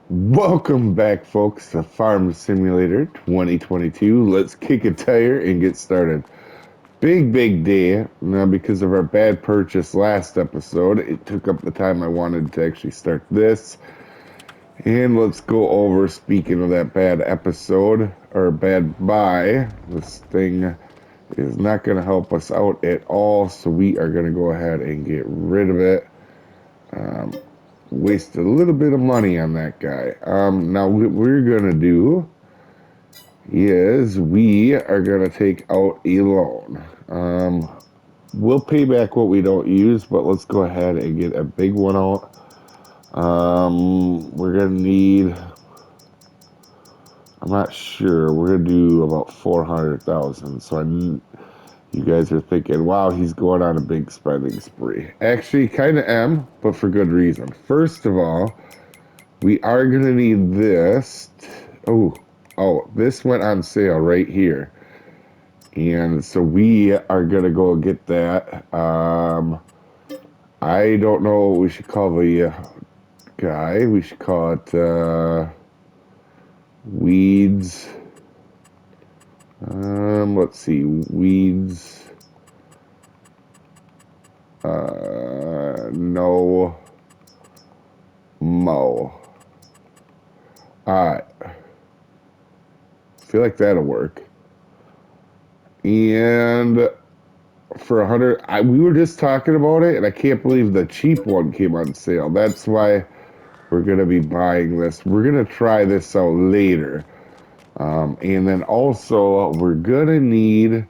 Welcome back, folks, to Farm Simulator 2022. Let's kick a tire and get started. Big day. Now, because of our bad purchase last episode, it took up the time I wanted to actually start this. And let's go over, speaking of that bad episode, or bad buy, this thing is not going to help us out at all, so we are going to go ahead and get rid of it. Wasted a little bit of money on that guy. Now what we're gonna do is we are gonna take out a loan. We'll pay back what we don't use, but let's go ahead and get a big one out. We're gonna need. I'm not sure. We're gonna do about 400,000. So you guys are thinking, wow, he's going on a big spending spree. Actually, kind of am, but for good reason. First of all, we are going to need this. This went on sale right here. And so we are going to go get that. I don't know what we should call the guy. We should call it weeds. Let's see. Weeds. No. Mow. Alright. Feel like that'll work. And for 100, we were just talking about it, and I can't believe the cheap one came on sale. That's why we're going to be buying this. We're going to try this out later. And then also, we're going to need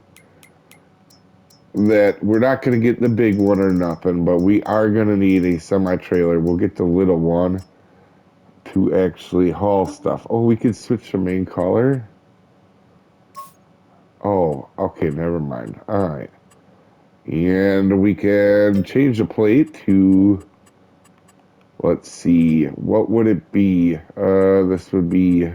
that. We're not going to get the big one or nothing, but we are going to need a semi-trailer. We'll get the little one to actually haul stuff. Oh, we could switch the main color. Oh, okay, never mind. All right. And we can change the plate to, let's see, what would it be? This would be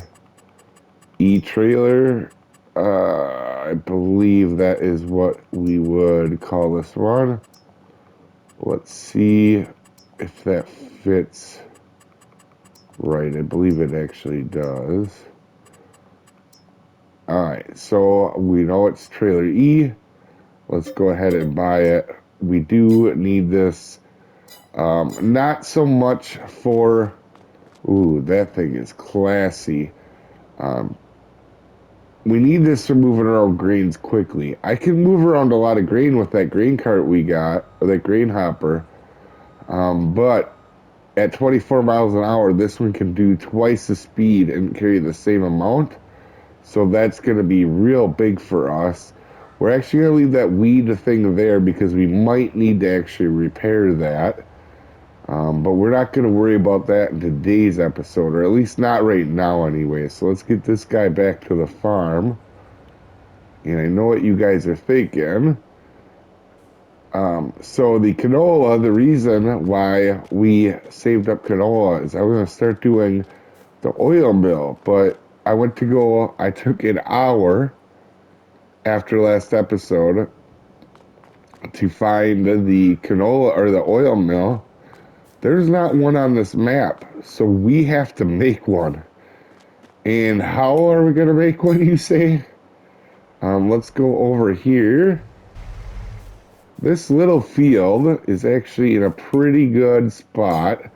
E-trailer. I believe that is what we would call this one. Let's see if that fits right. I believe it actually does. Alright, so we know it's trailer E. Let's go ahead and buy it. We do need this. Not so much for... Ooh, that thing is classy. We need this for moving around grains quickly. I can move around a lot of grain with that grain cart we got, or that grain hopper. But at 24 miles an hour, this one can do twice the speed and carry the same amount. So that's going to be real big for us. We're actually going to leave that weed thing there because we might need to actually repair that. But we're not going to worry about that in today's episode, or at least not right now anyway. So let's get this guy back to the farm. And I know what you guys are thinking. So the canola, the reason why we saved up canola is I was going to start doing the oil mill, but I took an hour after last episode to find the canola or the oil mill. There's not one on this map, so we have to make one. And how are we going to make one, you say? Let's go over here. This little field is actually in a pretty good spot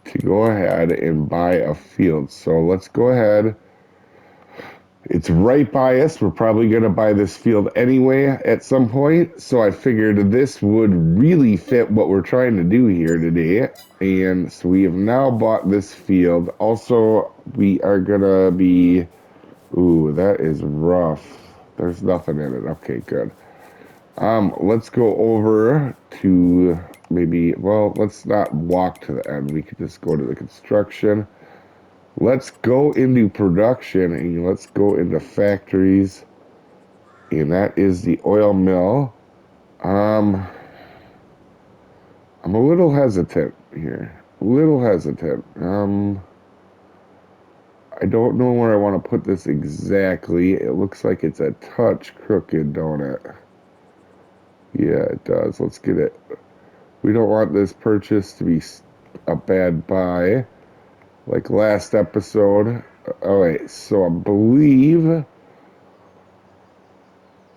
to go ahead and buy a field. So let's go ahead. It's right by us. We're probably going to buy this field anyway at some point. So I figured this would really fit what we're trying to do here today. And so we have now bought this field. Also, we are going to be... Ooh, that is rough. There's nothing in it. Okay, good. Let's go over to maybe... Well, let's not walk to the end. We could just go to the construction. Let's go into production and let's go into factories. And that is the oil mill. I'm a little hesitant here. A little hesitant. I don't know where I want to put this exactly. It looks like it's a touch crooked, don't it? Yeah, it does. Let's get it. We don't want this purchase to be a bad buy. like last episode. Alright, so I believe, and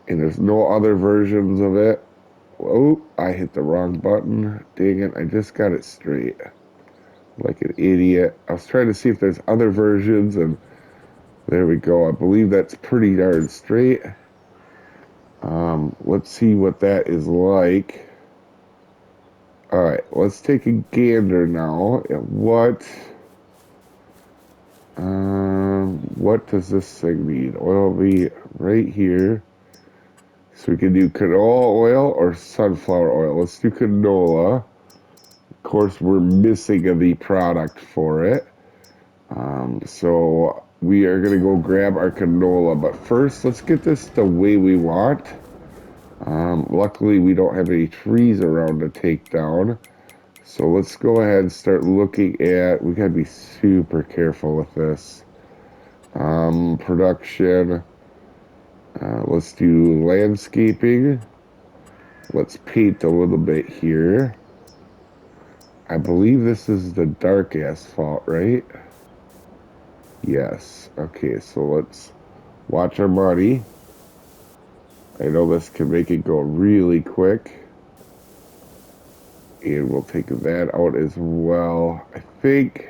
there's no other versions of it. Oh, I hit the wrong button. Dang it, I just got it straight. Like an idiot. I was trying to see if there's other versions, and there we go. I believe that's pretty darn straight. Let's see what that is like. Alright, let's take a gander now at what does this thing need? Oil will be right here. So we can do canola oil or sunflower oil. Let's do canola. Of course, we're missing the product for it. So we are going to go grab our canola. But first, let's get this the way we want. Luckily, we don't have any trees around to take down. So let's go ahead and start looking at, we got to be super careful with this. Production. Let's do landscaping. Let's paint a little bit here. I believe this is the dark asphalt, right? Yes. Okay, so let's watch our money. I know this can make it go really quick. And we'll take that out as well. I think...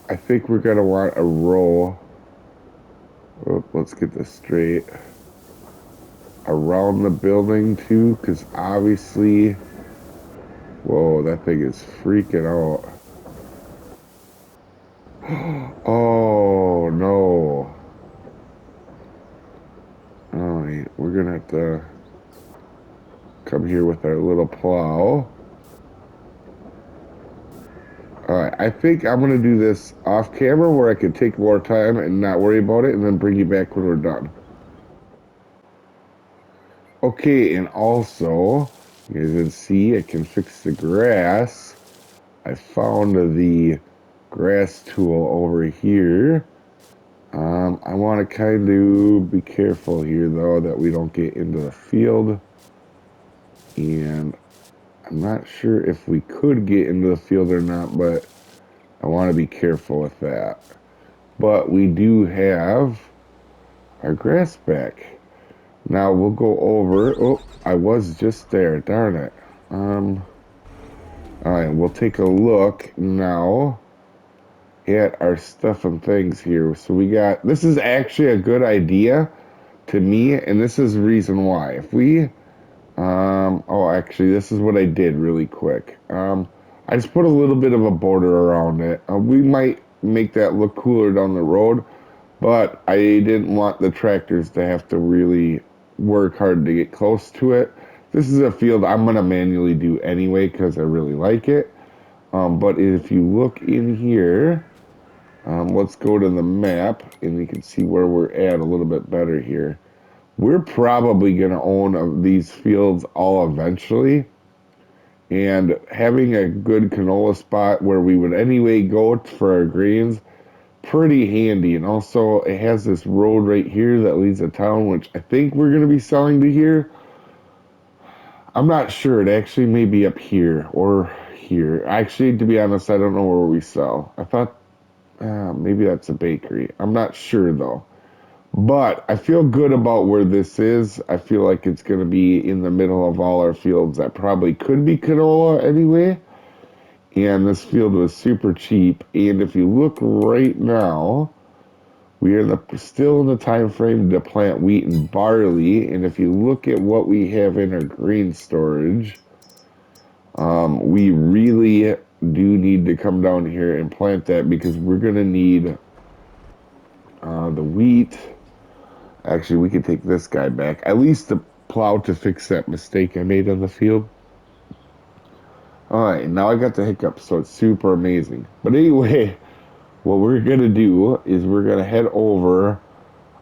I think we're going to want a row. Oh, let's get this straight. Around the building, too, because obviously... Whoa, that thing is freaking out. Oh, no. Alright, we're going to have to come here with our little plow. Alright, I think I'm going to do this off camera where I can take more time and not worry about it and then bring you back when we're done. Okay, and also, you guys can see I can fix the grass. I found the grass tool over here. I want to kind of be careful here, though, that we don't get into the field. And I'm not sure if we could get into the field or not, but I want to be careful with that. But we do have our grass back. Now we'll go over. Oh, I was just there. Darn it. All right, we'll take a look now at our stuff and things here. So we got, this is actually a good idea to me, and this is the reason why. If we, oh, actually, this is what I did really quick. I just put a little bit of a border around it. We might make that look cooler down the road, but I didn't want the tractors to have to really work hard to get close to it. This is a field I'm going to manually do anyway because I really like it. But if you look in here, let's go to the map and you can see where we're at a little bit better here. We're probably going to own these fields all eventually. And having a good canola spot where we would anyway go for our greens, pretty handy. And also it has this road right here that leads to town, which I think we're going to be selling to here. I'm not sure. It actually may be up here or here. Actually, to be honest, I don't know where we sell. I thought maybe that's a bakery. I'm not sure though. But I feel good about where this is. I feel like it's going to be in the middle of all our fields that probably could be canola anyway. And this field was super cheap. And if you look right now, we are still in the time frame to plant wheat and barley. And if you look at what we have in our grain storage, we really do need to come down here and plant that because we're going to need the wheat. Actually, we can take this guy back. At least the plow to fix that mistake I made on the field. Alright, now I got the hiccup, so it's super amazing. But anyway, what we're going to do is we're going to head over,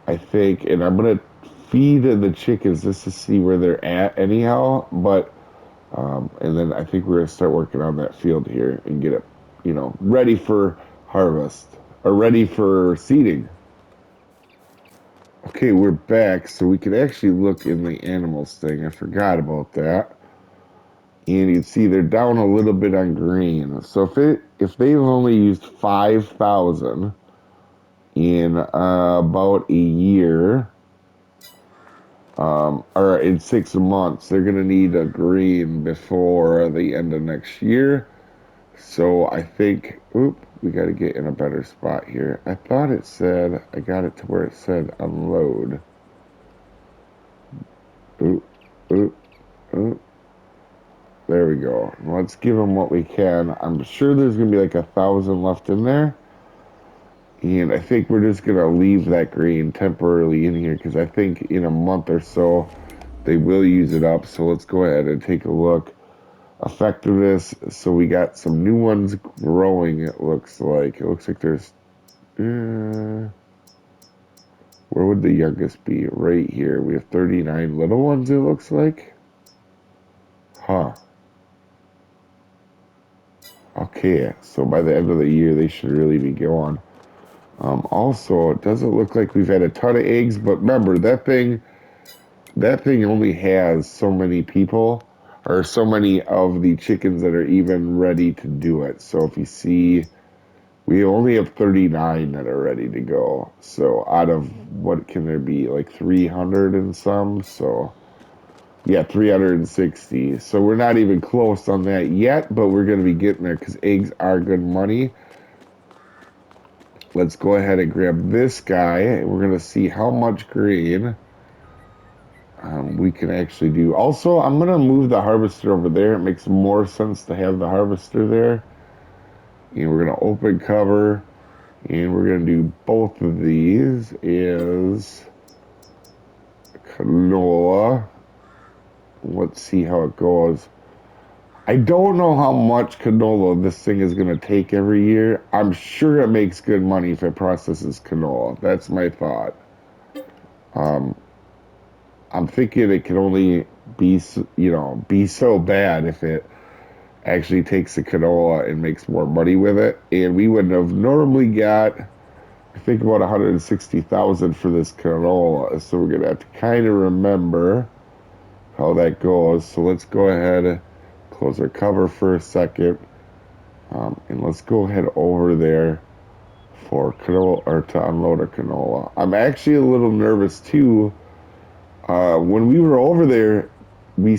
I think, and I'm going to feed the chickens just to see where they're at anyhow. But, and then I think we're going to start working on that field here and get it, you know, ready for harvest or ready for seeding. Okay, we're back, so we can actually look in the animals thing. I forgot about that. And you can see they're down a little bit on green. So if they've only used 5,000 in about a year, or in 6 months, they're gonna need a green before the end of next year. So I think, oop, we got to get in a better spot here. I thought it said, I got it to where it said unload. Oop, oop, oop. There we go. Let's give them what we can. I'm sure there's going to be like 1,000 left in there. And I think we're just going to leave that green temporarily in here because I think in a month or so they will use it up. So let's go ahead and take a look. Effectiveness. So we got some new ones growing, it looks like. It looks like there's... where would the youngest be? Right here. We have 39 little ones, it looks like. Huh. Okay, so by the end of the year, they should really be going. Also, it doesn't look like we've had a ton of eggs, but remember, that thing only has so many people, or so many of the chickens that are even ready to do it. So if you see, we only have 39 that are ready to go. So out of, what can there be, like 300 and some? So yeah, 360. So we're not even close on that yet, but we're going to be getting there because eggs are good money. Let's go ahead and grab this guy. We're going to see how much green we can actually do. Also, I'm going to move the harvester over there. It makes more sense to have the harvester there. And we're going to open cover. And we're going to do both of these is canola. Let's see how it goes. I don't know how much canola this thing is going to take every year. I'm sure it makes good money if it processes canola. That's my thought. I'm thinking it can only be, be so bad if it actually takes the canola and makes more money with it. And we would have normally got, I think, about 160,000 for this canola. So we're going to have to kind of remember how that goes. So let's go ahead and close our cover for a second. And let's go ahead over there for canola, or to unload a canola. I'm actually a little nervous too. When we were over there, I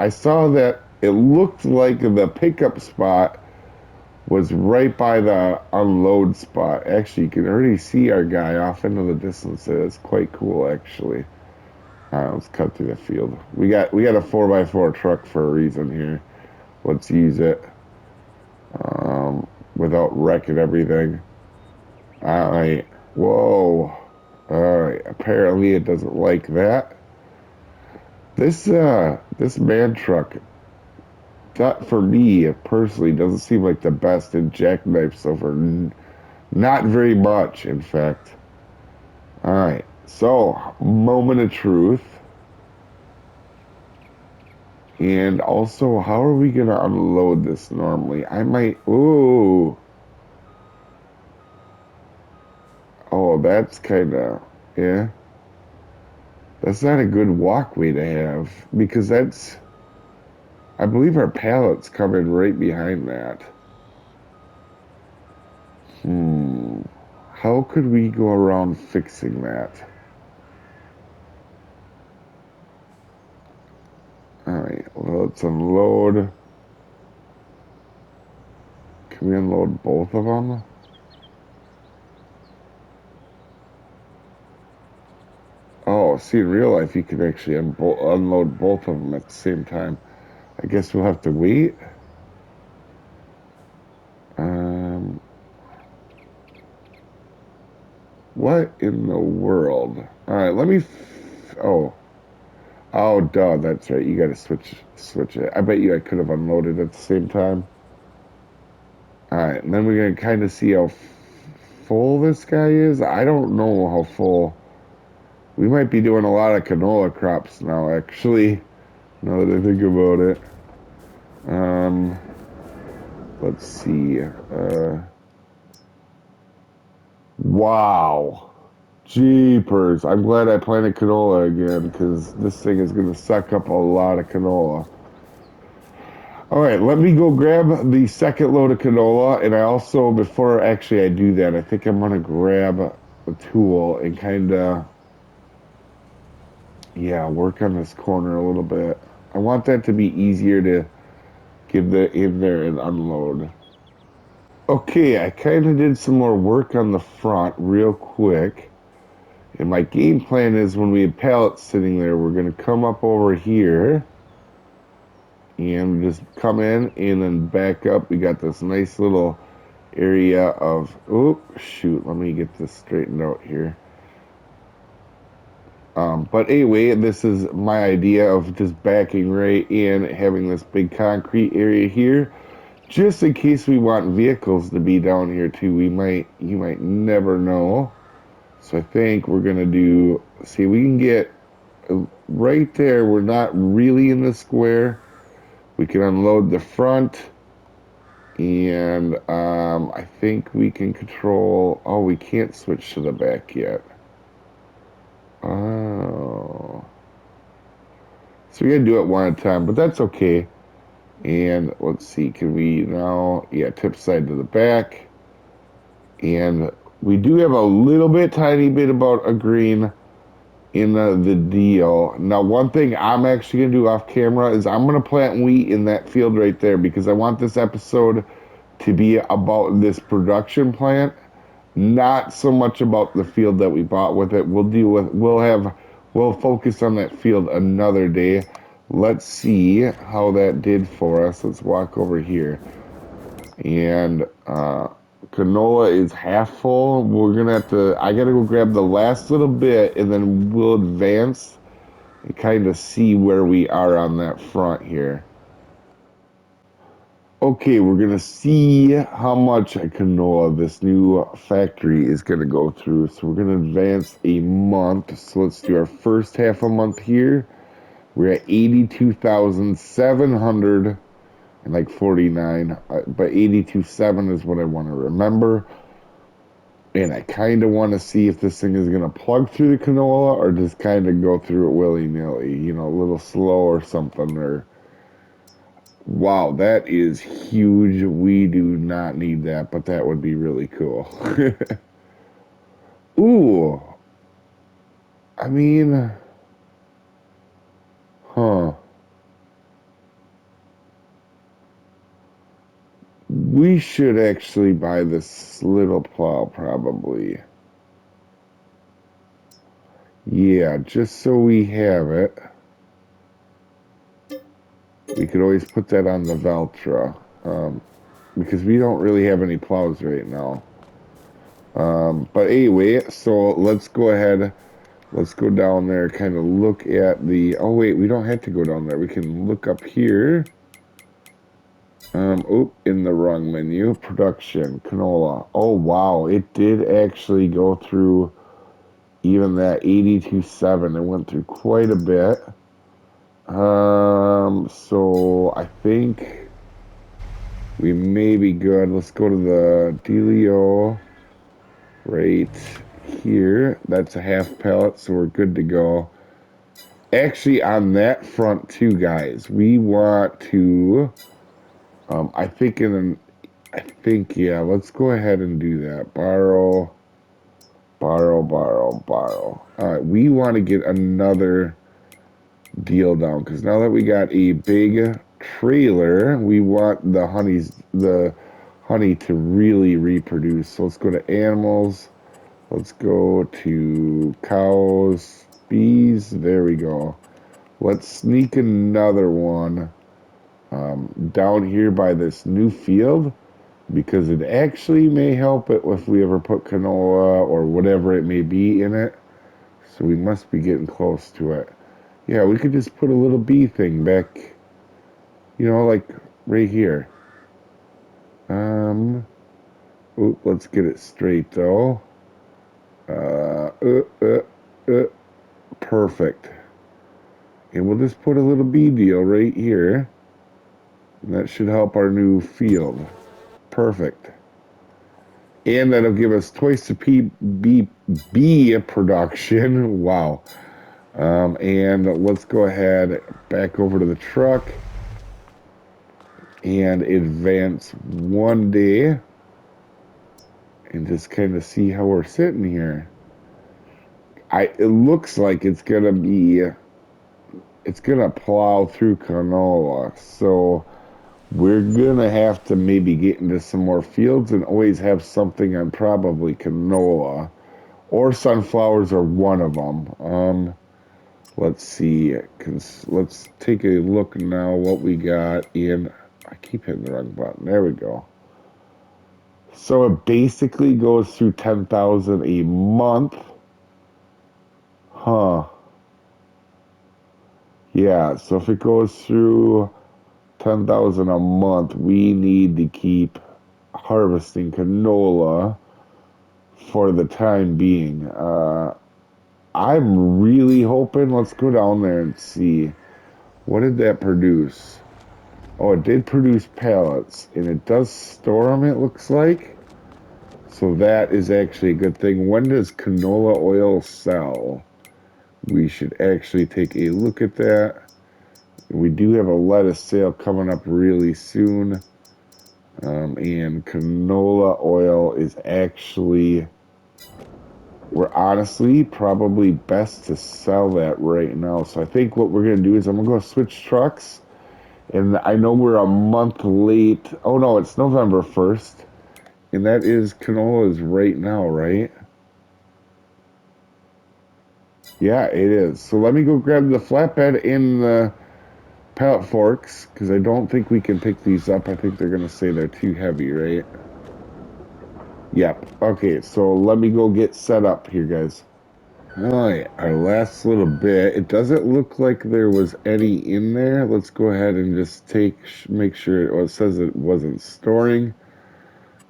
saw that it looked like the pickup spot was right by the unload spot. Actually, you can already see our guy off into the distance there. It's quite cool, actually. Let's cut through the field. We got a 4x4 truck for a reason here. Let's use it without wrecking everything. All right. Whoa. All right. Apparently, it doesn't like that. This man truck, that for me personally doesn't seem like the best in jackknife so far. Not very much, in fact. All right. So, moment of truth. And also, how are we going to unload this normally? I might... Ooh. Oh, that's kind of... Yeah. That's not a good walkway to have. Because that's... I believe our pallets come in right behind that. How could we go around fixing that? Alright, well, let's unload. Can we unload both of them? Oh, see, in real life, you can actually unload both of them at the same time. I guess we'll have to wait. What in the world? Alright, let me... Oh. Oh, duh, that's right. You gotta switch it. I bet you I could have unloaded at the same time. Alright, and then we're gonna kind of see how full this guy is. I don't know how full. We might be doing a lot of canola crops now, actually. Now that I think about it. Let's see. Wow. Jeepers. I'm glad I planted canola again, because this thing is going to suck up a lot of canola. All right, let me go grab the second load of canola. And I also, before actually I do that, I think I'm going to grab a tool and kind of, yeah, work on this corner a little bit. I want that to be easier to get in there and unload. Okay, I kind of did some more work on the front real quick. And my game plan is when we have pallets sitting there, we're going to come up over here and just come in and then back up. We got this nice little area of, oh, shoot, let me get this straightened out here. But anyway, this is my idea of just backing right in, having this big concrete area here, just in case we want vehicles to be down here too. You might never know. So I think we're gonna do, see, we can get right there. We're not really in the square. We can unload the front, and I think we can control. Oh, we can't switch to the back yet. Oh, so we gotta do it one at a time, but that's okay. And let's see, can we now? Yeah, tip side to the back, and we do have a little bit, tiny bit about agreeing in the deal. Now, one thing I'm actually going to do off camera is I'm going to plant wheat in that field right there because I want this episode to be about this production plant, not so much about the field that we bought with it. We'll focus on that field another day. Let's see how that did for us. Let's walk over here. And canola is half full. We're gonna have to, I gotta go grab the last little bit and then we'll advance and kind of see where we are on that front here. Okay, we're gonna see how much canola this new factory is gonna go through. So we're gonna advance a month. So let's do our first half a month here. We're at 82,700 and like 49, but 82.7 is what I want to remember. And I kind of want to see if this thing is going to plug through the canola or just kind of go through it willy-nilly, you know, a little slow or something. Or wow, that is huge. We do not need that, but that would be really cool. Ooh, I mean, huh. We should actually buy this little plow probably. Yeah, just so we have it. We could always put that on the Valtra, because we don't really have any plows right now. But anyway, so let's go ahead. Let's go down there, kind of look at the... Oh, wait, we don't have to go down there. We can look up here. In the wrong menu. Production, canola. Oh, wow. It did actually go through even that 82.7. It went through quite a bit. So I think we may be good. Let's go to the dealio right here. That's a half pallet, so we're good to go. Actually, on that front too, guys, we want to, yeah, let's go ahead and do that. Borrow. All right, we want to get another deal down because now that we got a big trailer, we want the honey to really reproduce. So let's go to animals. Let's go to cows, bees. There we go. Let's sneak another one down here by this new field because it actually may help it if we ever put canola or whatever it may be in it. So we must be getting close to it. Yeah, we could just put a little bee thing back, you know, like right here. Let's get it straight though. Perfect. And we'll just put a little bee deal right here. And that should help our new field. Perfect. And that'll give us twice the bee production. Wow. And let's go ahead back over to the truck. and advance one day and just kind of see how we're sitting here. It looks like it's gonna plow through canola. So we're gonna have to maybe get into some more fields and always have something on probably canola or sunflowers are one of them. Let's see. Let's take a look now what we got in. I keep hitting the wrong button. There we go. So it basically goes through 10,000 a month. Huh. Yeah, so if it goes through 10,000 a month, we need to keep harvesting canola for the time being. I'm really hoping, let's go down there and see. What did that produce? Oh, it did produce pellets, and it does store them, it looks like. So that is actually a good thing. When does canola oil sell? We should actually take a look at that. We do have a lettuce sale coming up really soon. And canola oil is actually, we're honestly probably best to sell that right now. So I think what we're going to do is I'm going to go switch trucks. And I know we're a month late. Oh no, it's November 1st. And that is canola's right now, right? Yeah, it is. So let me go grab the flatbed and the pallet forks, because I don't think we can pick these up. I think they're going to say they're too heavy, right? Yep. Okay, so let me go get set up here, guys. All right, our last little bit. It doesn't look like there was any in there. Let's go ahead and just make sure. Well, it says it wasn't storing.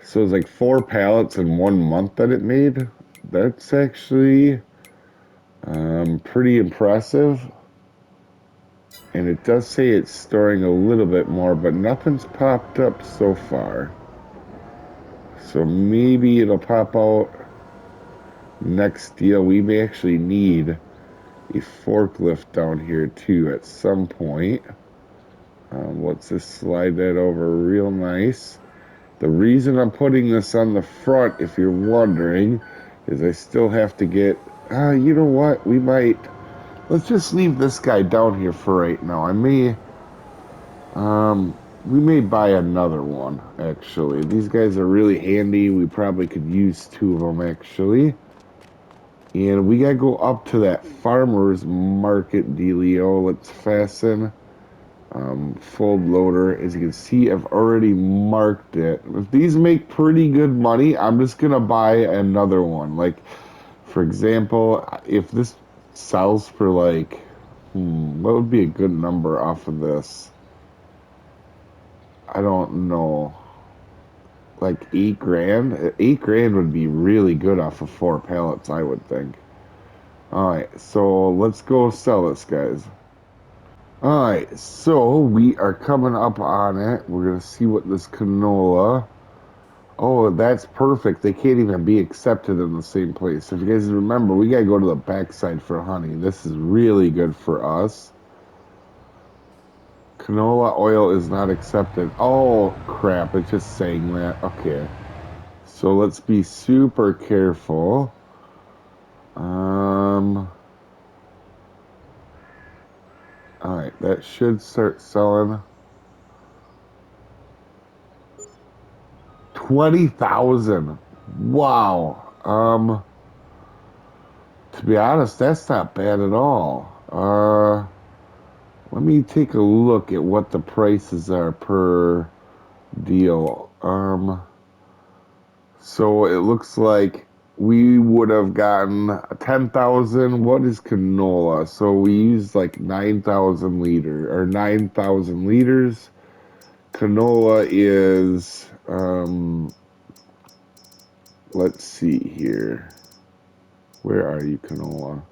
So it's like 4 pallets in 1 month that it made. That's actually pretty impressive. And it does say it's storing a little bit more, but nothing's popped up so far. So maybe it'll pop out next deal. We may actually need a forklift down here too at some point. Let's just slide that over real nice. The reason I'm putting this on the front, if you're wondering, is I still have to get, you know what, let's just leave this guy down here for right now. We may buy another one, actually. These guys are really handy. We probably could use 2 of them, actually. And we gotta go up to that farmer's market dealio. Let's fasten. Fold loader. As you can see, I've already marked it. If these make pretty good money, I'm just gonna buy another one. Like, for example, if this sells for like, what would be a good number off of this? I don't know. Like 8 grand? 8 grand would be really good off of 4 pallets, I would think. Alright, so let's go sell this, guys. Alright, so we are coming up on it. We're going to see what this canola. Oh, that's perfect. They can't even be accepted in the same place. If you guys remember, we got to go to the backside for honey. This is really good for us. Canola oil is not accepted. Oh, crap. It's just saying that. Okay. So let's be super careful. Alright, that should start selling. 20,000. Wow. To be honest, that's not bad at all. Let me take a look at what the prices are per deal. So it looks like we would have gotten 10,000. What is canola? So we use like 9,000 liter or 9,000 liters. Canola is, let's see here. Where are you, canola?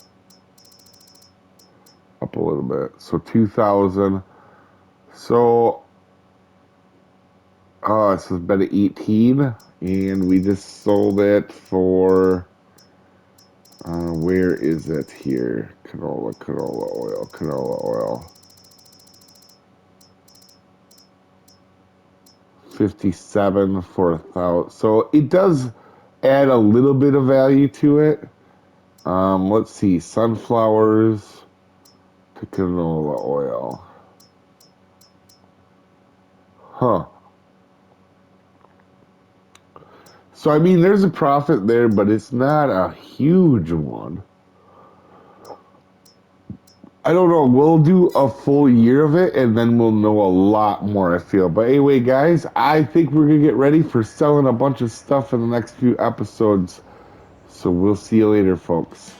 Up a little bit. So 2,000. So, this has been 18, and we just sold it for, where is it here? Canola oil. 57 for 1,000. So it does add a little bit of value to it. Let's see, sunflowers to canola oil. Huh. So, I mean, there's a profit there, but it's not a huge one. I don't know. We'll do a full year of it, and then we'll know a lot more, I feel. But anyway, guys, I think we're going to get ready for selling a bunch of stuff in the next few episodes. So we'll see you later, folks.